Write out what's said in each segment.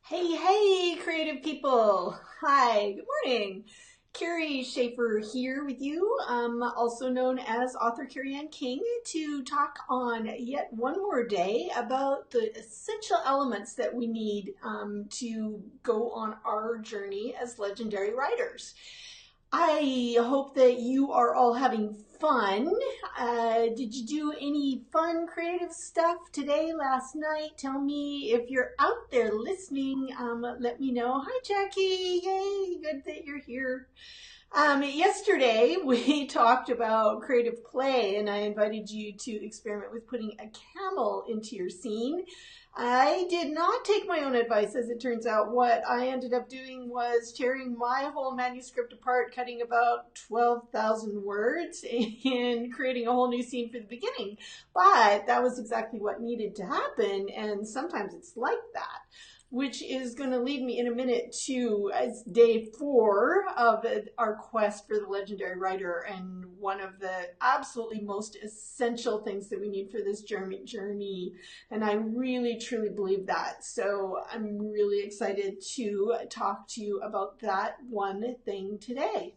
Hey, hey, creative people. Hi, good morning. Carrie Schaefer here with you, also known as author Carrie Ann King, to talk on yet one more day about the essential elements that we need to go on our journey as legendary writers. I hope that you are all having fun. Did you do any fun creative stuff today, last night? Tell me if you're out there listening. Let me know. Hi, Jackie. Yay, good that you're here. Yesterday, we talked about creative play, and I invited you to experiment with putting a camel into your scene. I did not take my own advice, as it turns out. What I ended up doing was tearing my whole manuscript apart, cutting about 12,000 words, and creating a whole new scene for the beginning. But that was exactly what needed to happen, and sometimes it's like that, which is going to lead me in a minute to day 4 of our quest for the legendary writer, and one of the absolutely most essential things that we need for this journey. And I really truly believe that. So I'm really excited to talk to you about that one thing today.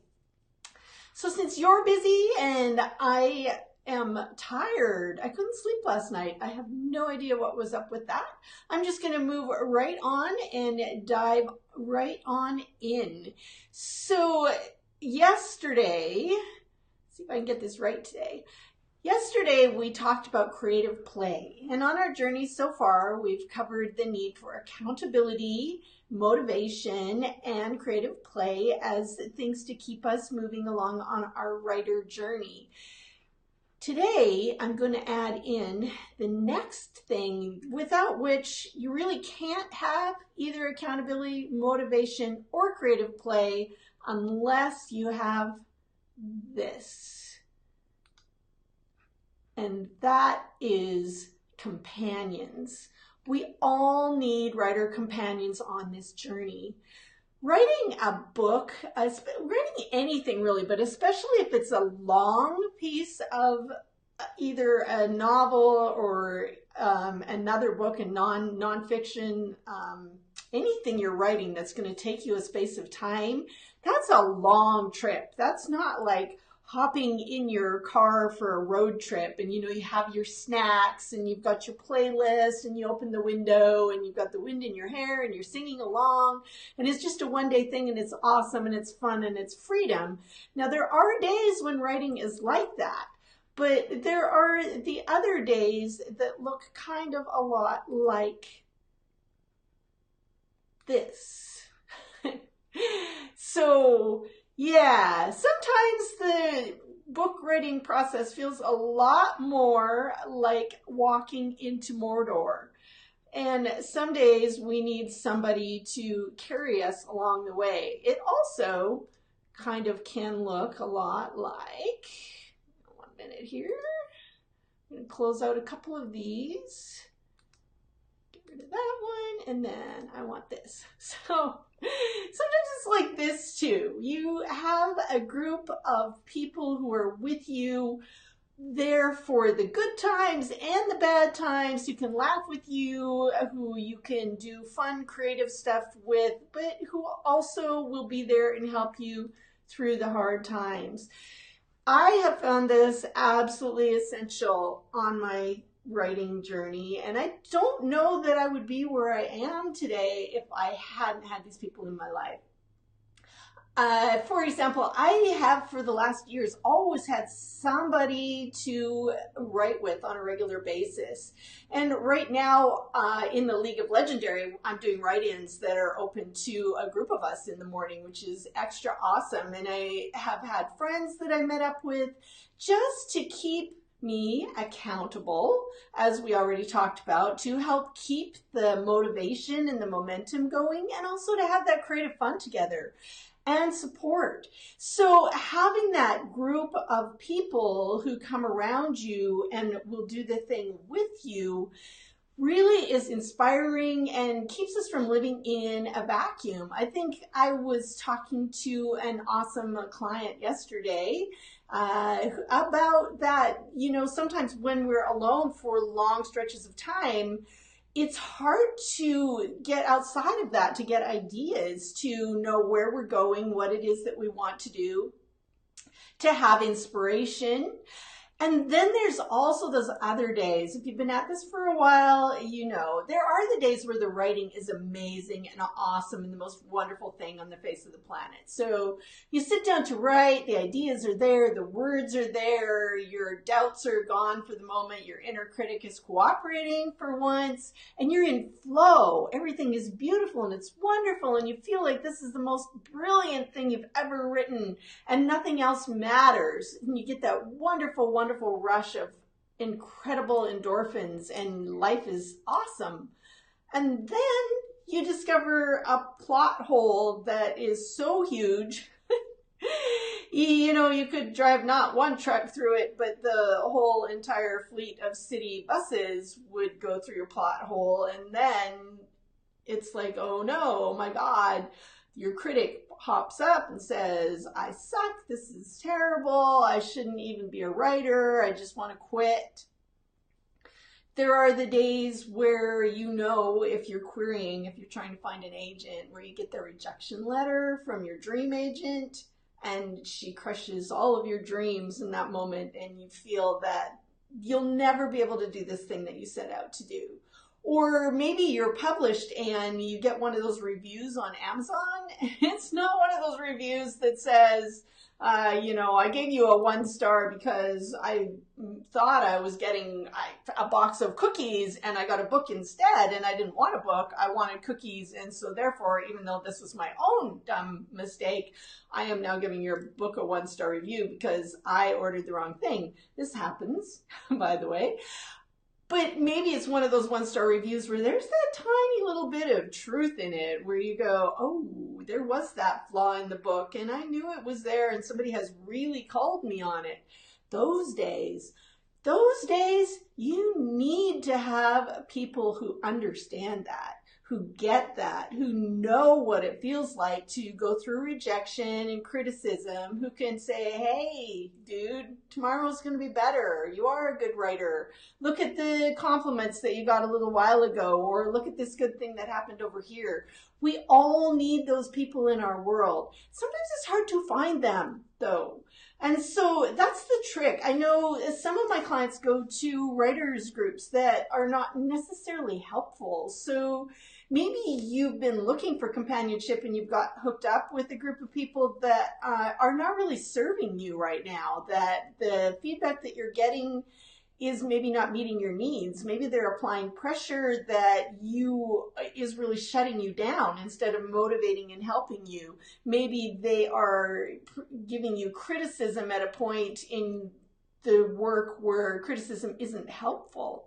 So since you're busy and I am tired, I couldn't sleep last night. I have no idea what was up with that. I'm just going to move right on and dive right on in. So yesterday, see if I can get this right today. Yesterday, we talked about creative play, and on our journey so far, we've covered the need for accountability, motivation, and creative play as things to keep us moving along on our writer journey. Today, I'm going to add in the next thing without which you really can't have either accountability, motivation, or creative play unless you have this. And that is companions. We all need writer companions on this journey. Writing a book, writing anything really, but especially if it's a long piece of either a novel or another book, and nonfiction, anything you're writing that's going to take you a space of time, that's a long trip. That's not like hopping in your car for a road trip and you have your snacks and you've got your playlist and you open the window and you've got the wind in your hair and you're singing along and it's just a one-day thing and it's awesome and it's fun and it's freedom. Now there are days when writing is like that, but there are the other days that look kind of a lot like this. So yeah, sometimes the book writing process feels a lot more like walking into Mordor. And some days we need somebody to carry us along the way. It also kind of can look a lot like, 1 minute here. I'm going to close out a couple of these. Get rid of that one. And then I want this. So sometimes it's like this too. You have a group of people who are with you there for the good times and the bad times, who can laugh with you, who you can do fun, creative stuff with, but who also will be there and help you through the hard times. I have found this absolutely essential on my writing journey, and I don't know that I would be where I am today if I hadn't had these people in my life. For example, I have for the last years always had somebody to write with on a regular basis. And right now in the League of Legendary, I'm doing write-ins that are open to a group of us in the morning, which is extra awesome. And I have had friends that I met up with just to keep me accountable, as we already talked about, to help keep the motivation and the momentum going, and also to have that creative fun together and support. So having that group of people who come around you and will do the thing with you really is inspiring and keeps us from living in a vacuum. I think I was talking to an awesome client yesterday about that. Sometimes when we're alone for long stretches of time, it's hard to get outside of that, to get ideas, to know where we're going, what it is that we want to do, to have inspiration. And then there's also those other days. If you've been at this for a while, you know, there are the days where the writing is amazing and awesome and the most wonderful thing on the face of the planet. So you sit down to write, the ideas are there, the words are there, your doubts are gone for the moment, your inner critic is cooperating for once, and you're in flow. Everything is beautiful and it's wonderful, and you feel like this is the most brilliant thing you've ever written, and nothing else matters. And you get that wonderful, wonderful rush of incredible endorphins, and life is awesome. And then you discover a plot hole that is so huge. You know, you could drive not one truck through it, but the whole entire fleet of city buses would go through your plot hole. And then it's like, oh no, oh my God. Your critic hops up and says, I suck, this is terrible, I shouldn't even be a writer, I just want to quit. There are the days where, you know, if you're querying, if you're trying to find an agent, where you get the rejection letter from your dream agent and she crushes all of your dreams in that moment, and you feel that you'll never be able to do this thing that you set out to do. Or maybe you're published and you get one of those reviews on Amazon. It's not one of those reviews that says, you know, I gave you a 1-star because I thought I was getting a box of cookies and I got a book instead, and I didn't want a book, I wanted cookies, and so therefore, even though this was my own dumb mistake, I am now giving your book a 1-star review because I ordered the wrong thing. This happens, by the way. But maybe it's one of those 1-star reviews where there's that tiny little bit of truth in it, where you go, oh, there was that flaw in the book and I knew it was there and somebody has really called me on it. Those days, you need to have people who understand that, who get that, who know what it feels like to go through rejection and criticism, who can say, hey, dude, tomorrow's going to be better. You are a good writer. Look at the compliments that you got a little while ago, or look at this good thing that happened over here. We all need those people in our world. Sometimes it's hard to find them, though. And so that's the trick. I know some of my clients go to writers groups that are not necessarily helpful. So maybe you've been looking for companionship and you've got hooked up with a group of people that are not really serving you right now, that the feedback that you're getting is maybe not meeting your needs. Maybe they're applying pressure that is really shutting you down instead of motivating and helping you. Maybe they are giving you criticism at a point in the work where criticism isn't helpful.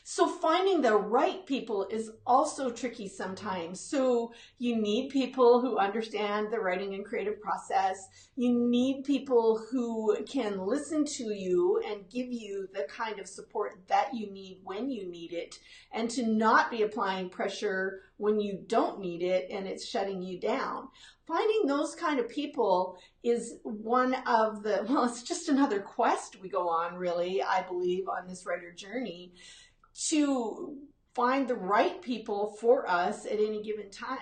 So finding the right people is also tricky sometimes. So you need people who understand the writing and creative process. You need people who can listen to you and give you the kind of support that you need when you need it, and to not be applying pressure when you don't need it and it's shutting you down. Finding those kind of people is one of the, well, it's just another quest we go on, really, I believe, on this writer journey, to find the right people for us at any given time.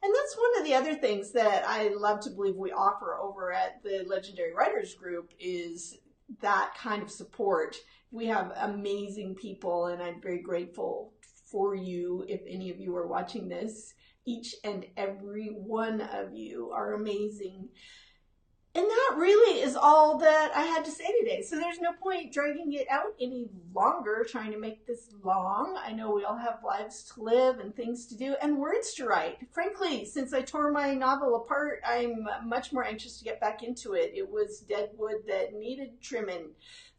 And that's one of the other things that I love to believe we offer over at the Legendary Writers Group, is that kind of support. We have amazing people, and I'm very grateful for you if any of you are watching this. Each and every one of you are amazing. And that really is all that I had to say today. So there's no point dragging it out any longer, trying to make this long. I know we all have lives to live and things to do and words to write. Frankly, since I tore my novel apart, I'm much more anxious to get back into it. It was dead wood that needed trimming.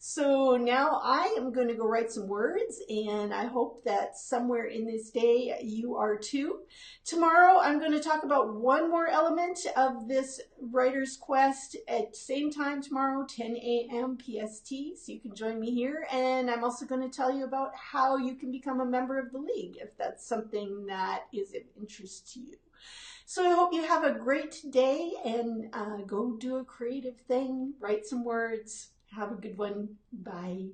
So now I am going to go write some words, and I hope that somewhere in this day you are too. Tomorrow I'm going to talk about one more element of this writer's quest at the same time tomorrow, 10 a.m. PST, so you can join me here. And I'm also going to tell you about how you can become a member of the League if that's something that is of interest to you. So I hope you have a great day, and go do a creative thing, write some words. Have a good one. Bye.